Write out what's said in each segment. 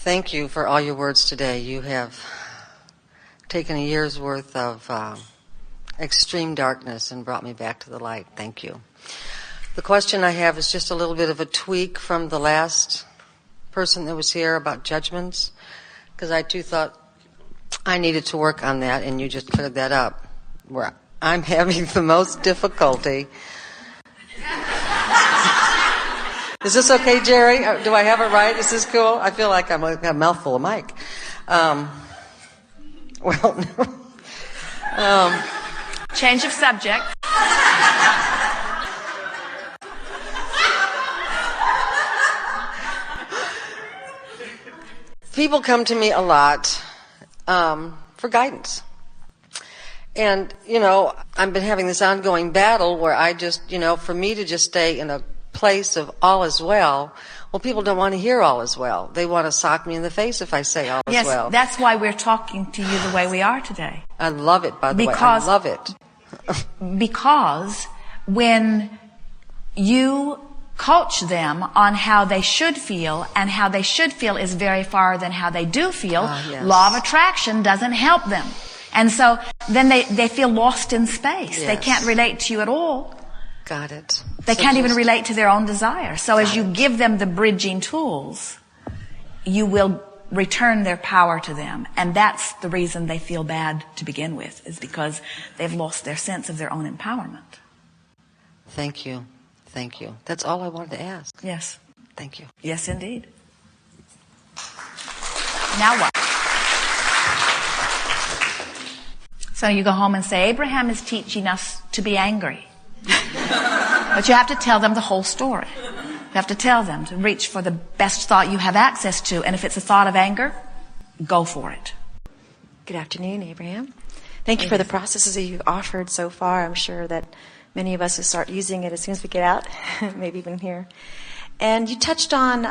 Thank you for all your words today. You have taken a year's worth of extreme darkness and brought me back to the light. Thank you. The question I have is just a little bit of a tweak from the last person that was here about judgments, because I too thought I needed to work on that, and you just cleared that up. Where I'm having the most difficulty. Is this okay, Jerry? Do I have it right? Is this cool? I feel like I'm a mouthful of mic. Change of subject. People come to me a lot for guidance. And, I've been having this ongoing battle where I just, for me to just stay in a place of all is well, people don't want to hear all is well. They want to sock me in the face if I say all is well. Yes, that's why we're talking to you the way we are today. I love it, by the way. I love it. Because when you coach them on how they should feel, and how they should feel is very far than how they do feel, yes. Law of attraction doesn't help them. And so then they feel lost in space. Yes. They can't relate to you at all. Got it. They can't even relate to their own desire. So as you give them the bridging tools, you will return their power to them. And that's the reason they feel bad to begin with, is because they've lost their sense of their own empowerment. Thank you. Thank you. That's all I wanted to ask. Yes. Thank you. Yes, indeed. Now what? So you go home and say, Abraham is teaching us to be angry. But you have to tell them the whole story. You have to tell them to reach for the best thought you have access to. And if it's a thought of anger, go for it. Good afternoon, Abraham. Thank you for the processes that you've offered so far. I'm sure that many of us will start using it as soon as we get out, maybe even here. And you touched on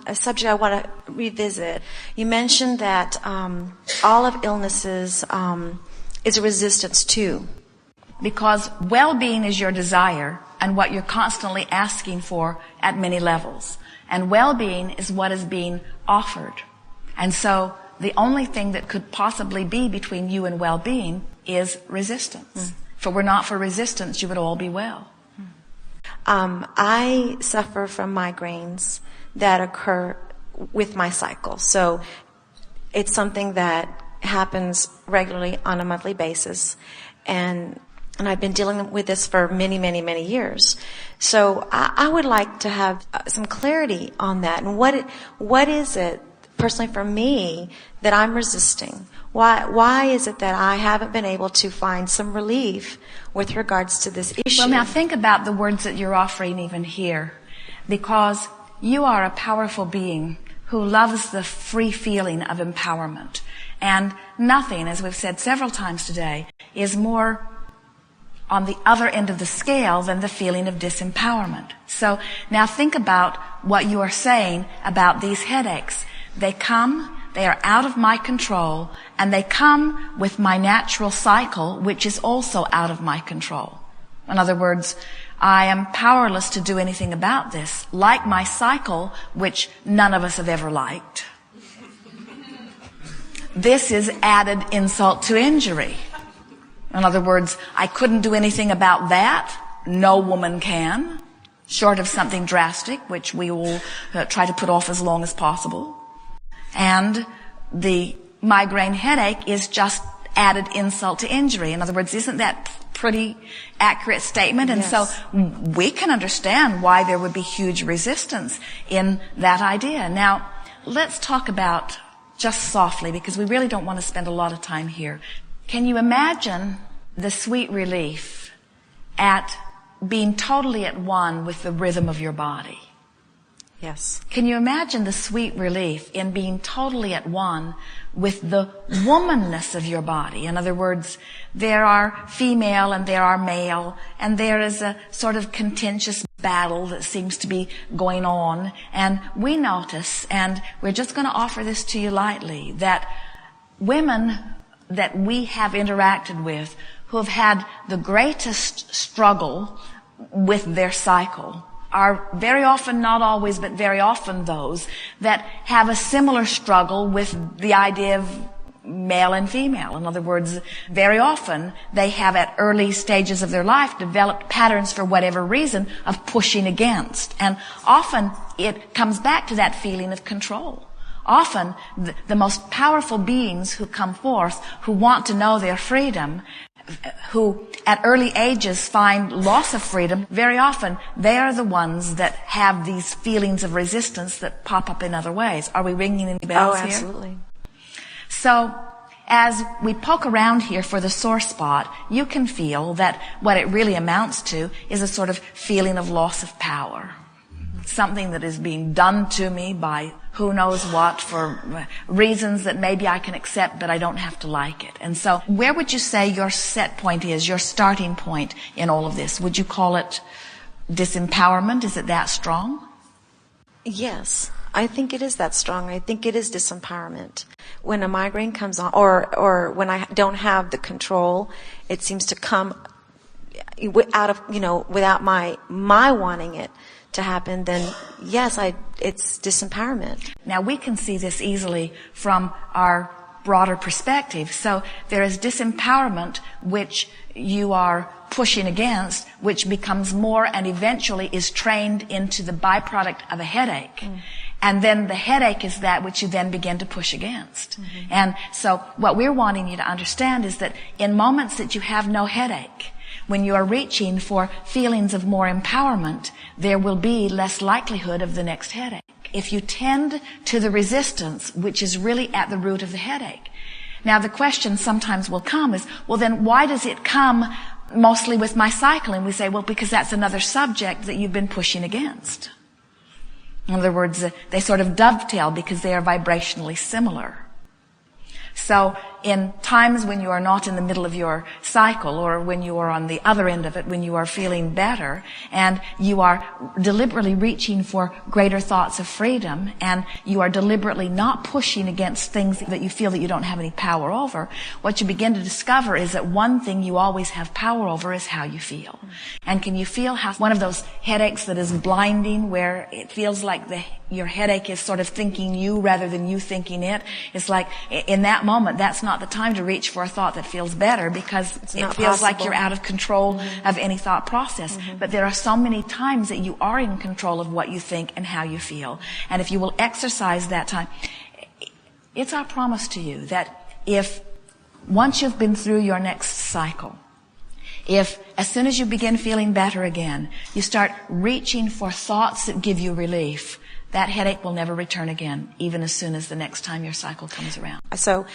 a subject I want to revisit. You mentioned that all of illnesses is a resistance to. Because well-being is your desire and what you're constantly asking for at many levels. And well-being is what is being offered. And so the only thing that could possibly be between you and well-being is resistance. If it were not for resistance, you would all be well. I suffer from migraines that occur with my cycle. So it's something that happens regularly on a monthly basis. And I've been dealing with this for many, many, many years. So I would like to have some clarity on that. And what is it, personally for me, that I'm resisting? Why is it that I haven't been able to find some relief with regards to this issue? Well, now think about the words that you're offering even here. Because you are a powerful being who loves the free feeling of empowerment. And nothing, as we've said several times today, is more on the other end of the scale than the feeling of disempowerment. So now think about what you are saying about these headaches. They come, they are out of my control, and they come with my natural cycle, which is also out of my control. In other words, I am powerless to do anything about this, like my cycle, which none of us have ever liked. This is added insult to injury. In other words, I couldn't do anything about that. No woman can, short of something drastic, which we will try to put off as long as possible. And the migraine headache is just added insult to injury. In other words, isn't that pretty accurate statement? And yes. So we can understand why there would be huge resistance in that idea. Now, let's talk about, just softly, because we really don't want to spend a lot of time here. Can you imagine the sweet relief at being totally at one with the rhythm of your body? Yes. Can you imagine the sweet relief in being totally at one with the womanness of your body? In other words, there are female and there are male, and there is a sort of contentious battle that seems to be going on. And we notice, and we're just going to offer this to you lightly, that women that we have interacted with who have had the greatest struggle with their cycle are very often, not always, but very often those that have a similar struggle with the idea of male and female. In other words, very often they have at early stages of their life developed patterns for whatever reason of pushing against. And often it comes back to that feeling of control. Often the most powerful beings who come forth, who want to know their freedom, who at early ages find loss of freedom, very often they are the ones that have these feelings of resistance that pop up in other ways. Are we ringing any bells here? Oh, absolutely. So, as we poke around here for the sore spot, you can feel that what it really amounts to is a sort of feeling of loss of power. Something that is being done to me by who knows what for reasons that maybe I can accept, but I don't have to like it. And so, where would you say your set point is, your starting point in all of this? Would you call it disempowerment? Is it that strong? Yes, I think it is that strong. I think it is disempowerment. When a migraine comes on, or when I don't have the control, it seems to come out of, without my wanting it to happen, then yes, it's disempowerment. Now we can see this easily from our broader perspective. So there is disempowerment, which you are pushing against, which becomes more and eventually is trained into the byproduct of a headache. And then the headache is that which you then begin to push against. And so what we're wanting you to understand is that in moments that you have no headache, when you are reaching for feelings of more empowerment, there will be less likelihood of the next headache. If you tend to the resistance, which is really at the root of the headache. Now the question sometimes will come is, well then why does it come mostly with my cycle? And we say, well, because that's another subject that you've been pushing against. In other words, they sort of dovetail because they are vibrationally similar. So in times when you are not in the middle of your cycle, or when you are on the other end of it, when you are feeling better and you are deliberately reaching for greater thoughts of freedom, and you are deliberately not pushing against things that you feel that you don't have any power over, what you begin to discover is that one thing you always have power over is how you feel. And can you feel how one of those headaches that is blinding, where it feels like your headache is sort of thinking you rather than you thinking it? It's like in that moment, that's not the time to reach for a thought that feels better, because it feels like you're out of control of any thought process. But there are so many times that you are in control of what you think and how you feel. And if you will exercise that time, it's our promise to you that if once you've been through your next cycle, if as soon as you begin feeling better again, you start reaching for thoughts that give you relief, that headache will never return again, even as soon as the next time your cycle comes around. So,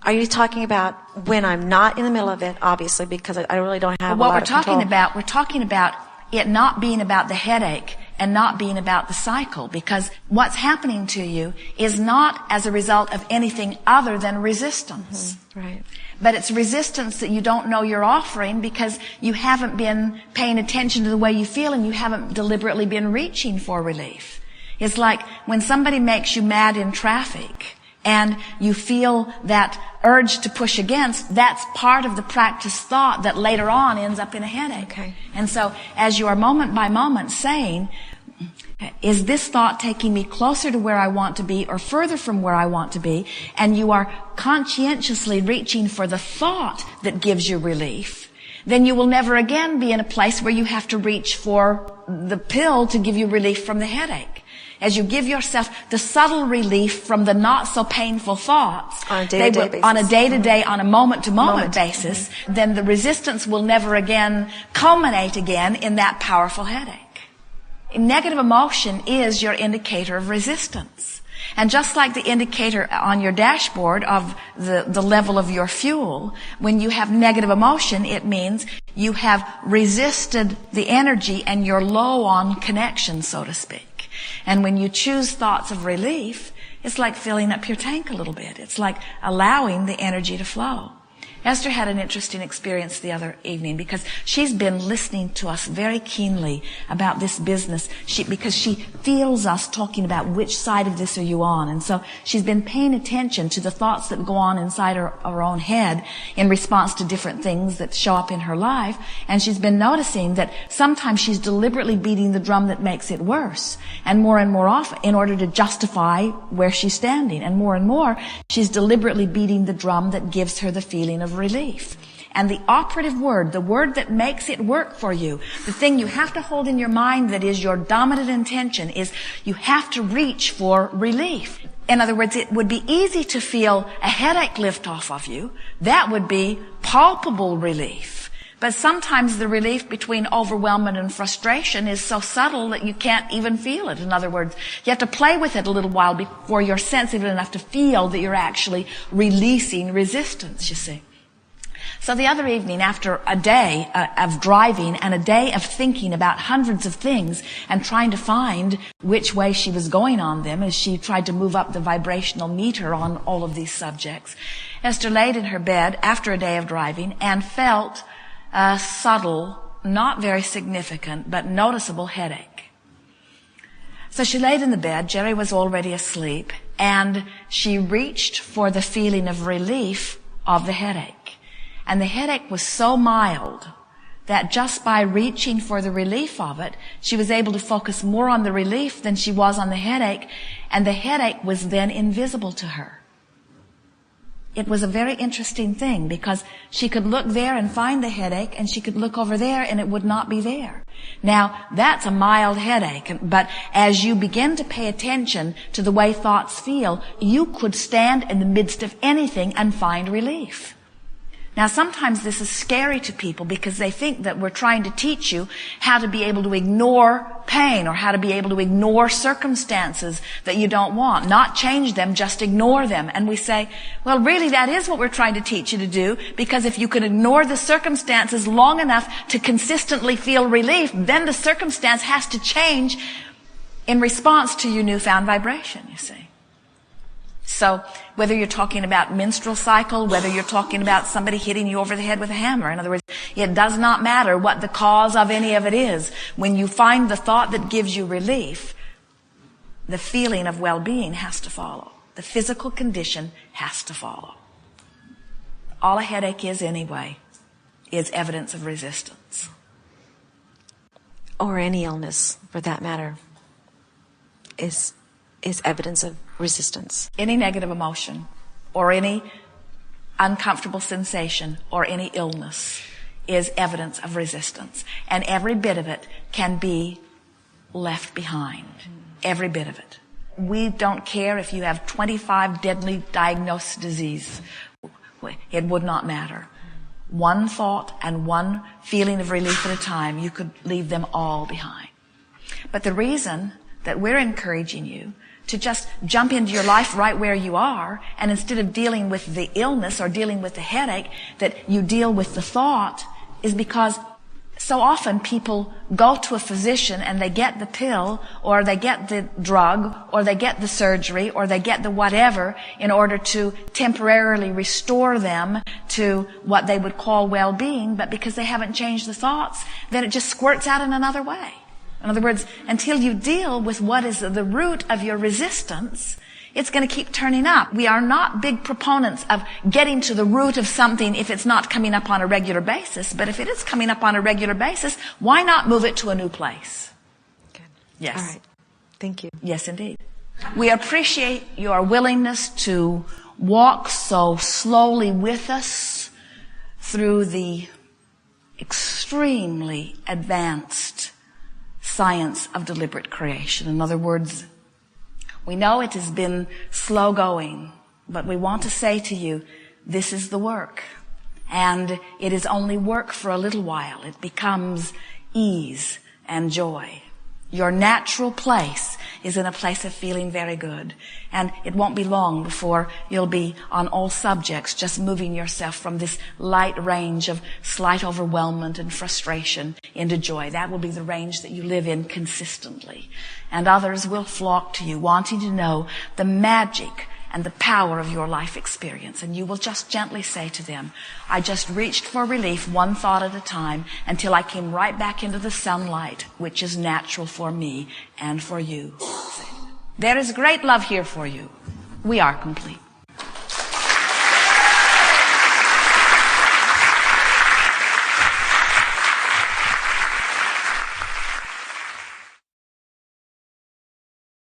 are you talking about when I'm not in the middle of it, obviously, because I really don't have a lot of control? We're talking about it not being about the headache and not being about the cycle, because what's happening to you is not as a result of anything other than resistance. Right. But it's resistance that you don't know you're offering because you haven't been paying attention to the way you feel, and you haven't deliberately been reaching for relief. It's like when somebody makes you mad in traffic and you feel that urge to push against, that's part of the practice thought that later on ends up in a headache. Okay. And so as you are moment by moment saying, is this thought taking me closer to where I want to be or further from where I want to be? And you are conscientiously reaching for the thought that gives you relief, then you will never again be in a place where you have to reach for the pill to give you relief from the headache. As you give yourself the subtle relief from the not so painful thoughts on a day-to-day basis, on a day-to-day, on a moment-to-moment basis, then the resistance will never again culminate again in that powerful headache. Negative emotion is your indicator of resistance. And just like the indicator on your dashboard of the level of your fuel, when you have negative emotion, it means you have resisted the energy and you're low on connection, so to speak. And when you choose thoughts of relief, it's like filling up your tank a little bit. It's like allowing the energy to flow. Esther had an interesting experience the other evening because she's been listening to us very keenly about this business because she feels us talking about which side of this are you on. And so she's been paying attention to the thoughts that go on inside her own head in response to different things that show up in her life. And she's been noticing that sometimes she's deliberately beating the drum that makes it worse. And more often in order to justify where she's standing. And more, she's deliberately beating the drum that gives her the feeling of relief. And the operative word, the word that makes it work for you, the thing you have to hold in your mind that is your dominant intention is you have to reach for relief. In other words, it would be easy to feel a headache lift off of you. That would be palpable relief. But sometimes the relief between overwhelmment and frustration is so subtle that you can't even feel it. In other words, you have to play with it a little while before you're sensitive enough to feel that you're actually releasing resistance, you see. So the other evening, after a day of driving and a day of thinking about hundreds of things and trying to find which way she was going on them as she tried to move up the vibrational meter on all of these subjects, Esther laid in her bed after a day of driving and felt a subtle, not very significant, but noticeable headache. So she laid in the bed. Jerry was already asleep, and she reached for the feeling of relief of the headache. And the headache was so mild that just by reaching for the relief of it, she was able to focus more on the relief than she was on the headache, and the headache was then invisible to her. It was a very interesting thing because she could look there and find the headache, and she could look over there and it would not be there. Now, that's a mild headache, but as you begin to pay attention to the way thoughts feel, you could stand in the midst of anything and find relief. Now, sometimes this is scary to people because they think that we're trying to teach you how to be able to ignore pain or how to be able to ignore circumstances that you don't want. Not change them, just ignore them. And we say, well, really, that is what we're trying to teach you to do, because if you can ignore the circumstances long enough to consistently feel relief, then the circumstance has to change in response to your newfound vibration, you see. So whether you're talking about menstrual cycle, whether you're talking about somebody hitting you over the head with a hammer, in other words, it does not matter what the cause of any of it is. When you find the thought that gives you relief, the feeling of well-being has to follow. The physical condition has to follow. All a headache is anyway is evidence of resistance. Or any illness, for that matter, is evidence of resistance. Any negative emotion or any uncomfortable sensation or any illness is evidence of resistance. And every bit of it can be left behind. Every bit of it. We don't care if you have 25 deadly diagnosed disease. It would not matter. One thought and one feeling of relief at a time, you could leave them all behind. But the reason that we're encouraging you to just jump into your life right where you are, and instead of dealing with the illness or dealing with the headache, that you deal with the thought, is because so often people go to a physician and they get the pill or they get the drug or they get the surgery or they get the whatever in order to temporarily restore them to what they would call well-being, but because they haven't changed the thoughts, then it just squirts out in another way. In other words, until you deal with what is the root of your resistance, it's going to keep turning up. We are not big proponents of getting to the root of something if it's not coming up on a regular basis. But if it is coming up on a regular basis, why not move it to a new place? Good. Yes. All right. Thank you. Yes, indeed. We appreciate your willingness to walk so slowly with us through the extremely advanced science of deliberate creation. In other words, we know it has been slow going, but we want to say to you, this is the work. And it is only work for a little while. It becomes ease and joy. Your natural place is in a place of feeling very good. And it won't be long before you'll be on all subjects, just moving yourself from this light range of slight overwhelmment and frustration into joy. That will be the range that you live in consistently. And others will flock to you, wanting to know the magic and the power of your life experience. And you will just gently say to them, I just reached for relief one thought at a time until I came right back into the sunlight, which is natural for me and for you. There is great love here for you. We are complete.